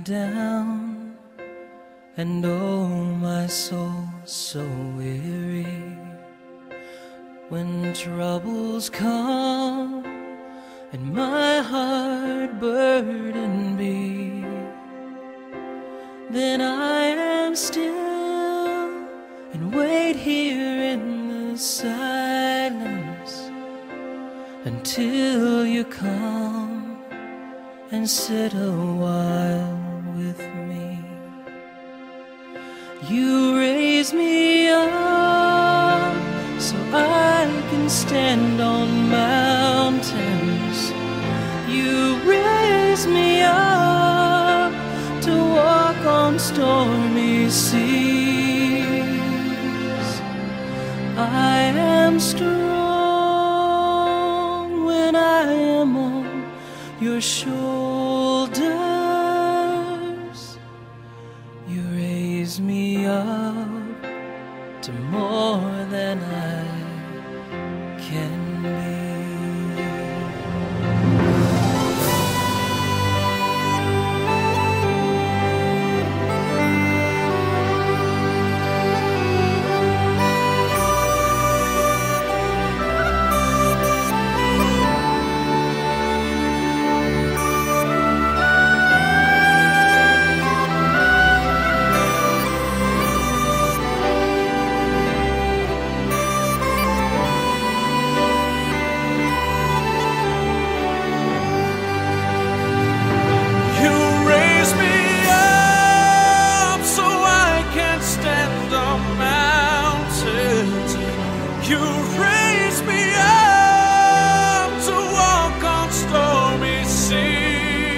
down, and oh, my soul so weary. When troubles come and my heart burden be, then I am still and wait here in the silence until you come and sit a while with me. You raise me up so I can stand on mountains. You raise me up to walk on stormy seas. I am strong when I am on your shoulders. You raise me up to more than I can be. You raise me up to walk on stormy seas.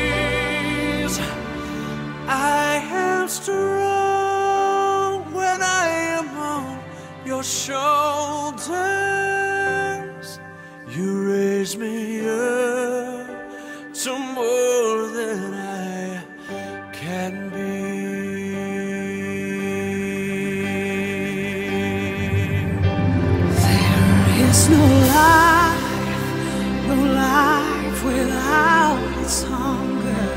I am strong when I am on your shoulders. You raise me up to more than I can be. There's no life without its hunger.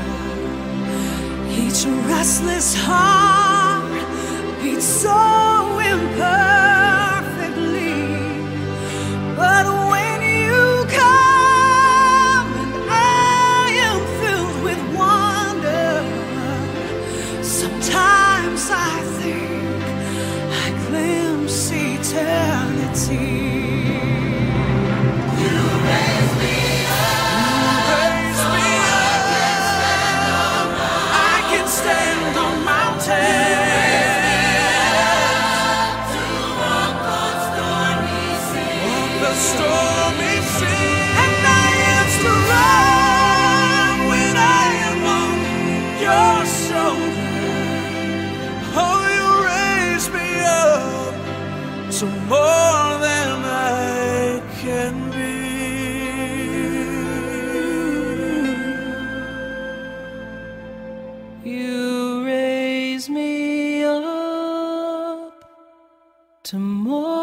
Each restless heart beats so imperfectly. But when you come and I am filled with wonder, sometimes I think I glimpse eternity. Stormy sea, and I am strong when I am on your shoulder. Oh, you raise me up to more than I can be. You raise me up to more